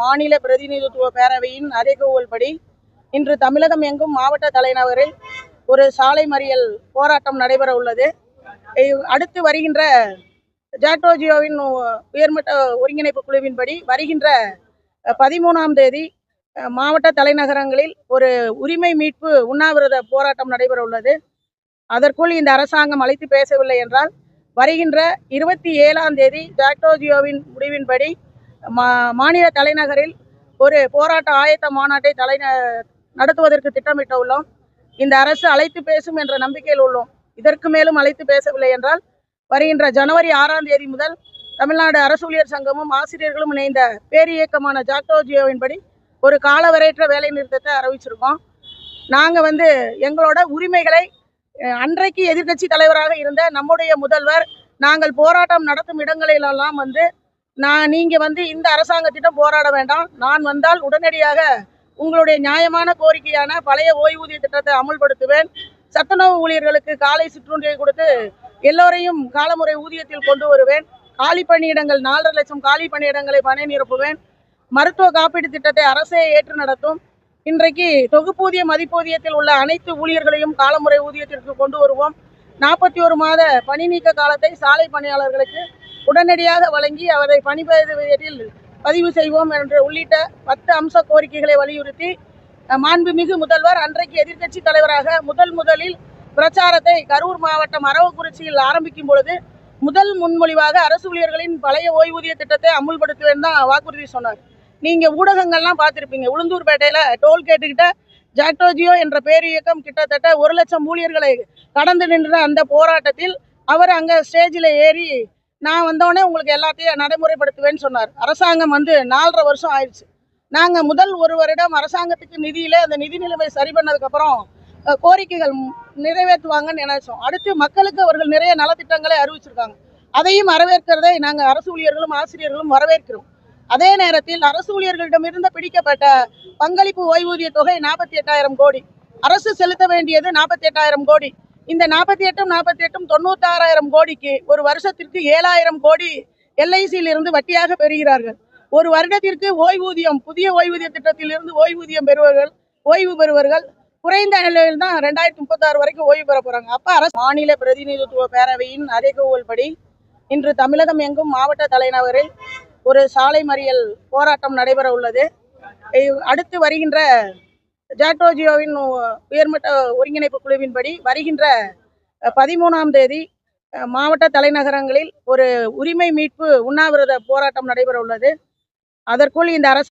மாநில பிரதிநிதித்துவ பேரவையின் அறைகூவல்படி இன்று தமிழகம் எங்கும் மாவட்ட தலைநகரில் ஒரு சாலை மறியல் போராட்டம் நடைபெற உள்ளது. அடுத்து வருகின்ற ஜாக்டோஜியோவின் உயர்மட்ட ஒருங்கிணைப்பு குழுவின்படி வருகின்ற 13ஆம் தேதி மாவட்ட தலைநகரங்களில் ஒரு உரிமை மீட்பு உண்ணாவிரத போராட்டம் நடைபெற உள்ளது. அதற்குள் இந்த அரசாங்கம் அழைத்து பேசவில்லை என்றால் வருகின்ற 27ஆம் தேதி ஜாக்டோஜியோவின் முடிவின்படி மாநில தலைநகரில் ஒரு போராட்ட ஆயத்த மாநாட்டை நடத்துவதற்கு திட்டமிட்டு உள்ளோம். இந்த அரசு அழைத்து பேசும் என்ற நம்பிக்கையில் உள்ளோம். இதற்கு மேலும் அழைத்து பேசவில்லை என்றால் வருகின்ற ஜனவரி 6ஆம் தேதி முதல் தமிழ்நாடு அரசு ஊழியர் சங்கமும் ஆசிரியர்களும் இணைந்த பேரியக்கமான ஜாக்டோஜியோவின்படி ஒரு காலவரையற்ற வேலை நிறுத்தத்தை அறிவிச்சிருக்கோம். நாங்கள் எங்களோட உரிமைகளை அன்றைக்கு எதிர்க்கட்சி தலைவராக இருந்த நம்முடைய முதல்வர் நாங்கள் போராட்டம் நடத்தும் இடங்களிலெல்லாம் நீங்கள் இந்த அரசாங்கத்திடம் போராட வேண்டாம், நான் வந்தால் உடனடியாக உங்களுடைய நியாயமான கோரிக்கையான பழைய ஓய்வூதிய திட்டத்தை அமுல்படுத்துவேன், சத்துணவு ஊழியர்களுக்கு காலை சிற்றுண்டியை கொடுத்து எல்லோரையும் காலமுறை ஊதியத்தில் கொண்டு வருவேன், காலி பணியிடங்கள் 4.5 லட்சம் காலி பணியிடங்களை பணி நிரப்புவேன், மருத்துவ காப்பீடு திட்டத்தை அரசே ஏற்று நடத்தும், இன்றைக்கு தொகுப்பூதிய மதிப்பூதியத்தில் உள்ள அனைத்து ஊழியர்களையும் காலமுறை ஊதியத்திற்கு கொண்டு வருவோம், 41 மாத பணி நீக்க காலத்தை சாலை பணியாளர்களுக்கு உடனடியாக வழங்கி அவரை பணிபதிவேட்டில் பதிவு செய்வோம் என்று உள்ளிட்ட 10 அம்ச கோரிக்கைகளை வலியுறுத்தி மாண்புமிகு முதல்வர் அன்றைக்கு எதிர்க்கட்சி தலைவராக முதலில் பிரச்சாரத்தை கரூர் மாவட்டம் அரவக்குறிச்சியில் ஆரம்பிக்கும் பொழுது முதல் முன்மொழிவாக அரசு ஊழியர்களின் பழைய ஓய்வூதிய திட்டத்தை அமுல்படுத்துவேன் தான் வாக்குறுதி சொன்னார். நீங்கள் ஊடகங்கள்லாம் பார்த்துருப்பீங்க. உளுந்தூர்பேட்டையில் டோல்கேட்டுக்கிட்ட ஜாக்டோஜியோ என்ற பேரியக்கம் கிட்டத்தட்ட 1 லட்சம் ஊழியர்களை கடந்து நின்ற அந்த போராட்டத்தில் அவர் அங்கே ஸ்டேஜில் ஏறி நான் வந்தோடனே உங்களுக்கு எல்லாத்தையும் நடைமுறைப்படுத்துவேன்னு சொன்னார். அரசாங்கம் 4.5 வருஷம் ஆயிடுச்சு. நாங்கள் முதல் 1 வருடம் அரசாங்கத்துக்கு நிதியில் அந்த நிதி நிலைமை சரி பண்ணதுக்கப்புறம் கோரிக்கைகள் நிறைவேற்றுவாங்கன்னு நினைச்சோம். அடுத்து மக்களுக்கு அவர்கள் நிறைய நலத்திட்டங்களை அறிவிச்சிருக்காங்க. அதையும் வரவேற்கிறதை நாங்கள் அரசு ஊழியர்களும் ஆசிரியர்களும் வரவேற்கிறோம். அதே நேரத்தில் அரசு ஊழியர்களிடமிருந்து பிடிக்கப்பட்ட பங்களிப்பு ஓய்வூதிய தொகை 48,000 கோடி, அரசு செலுத்த வேண்டியது 48,000 கோடி. இந்த 48ம் 96,000 கோடிக்கு ஒரு வருஷத்திற்கு 7,000 கோடி LICயில் இருந்து வட்டியாக பெறுகிறார்கள். ஒரு வருடத்திற்கு ஓய்வூதியம் புதிய ஓய்வூதிய திட்டத்தில் இருந்து ஓய்வு பெறுவர்கள் குறைந்த நிலையில் தான் 2036 வரைக்கும் ஓய்வு பெற போறாங்க. அப்ப அரசு மாநில பிரதிநிதித்துவ பேரவையின் அறைகூவல்படி இன்று தமிழகம் எங்கும் மாவட்ட தலைநகரில் ஒரு சாலை மறியல் போராட்டம் நடைபெற உள்ளது. அடுத்து வருகின்ற ஜாக்டோஜியோவின் உயர்மட்ட ஒருங்கிணைப்பு குழுவின்படி வருகின்ற 13ஆம் தேதி மாவட்ட தலைநகரங்களில் ஒரு உரிமை மீட்பு உண்ணாவிரத போராட்டம் நடைபெற உள்ளது. அதற்குள் இந்த அரசு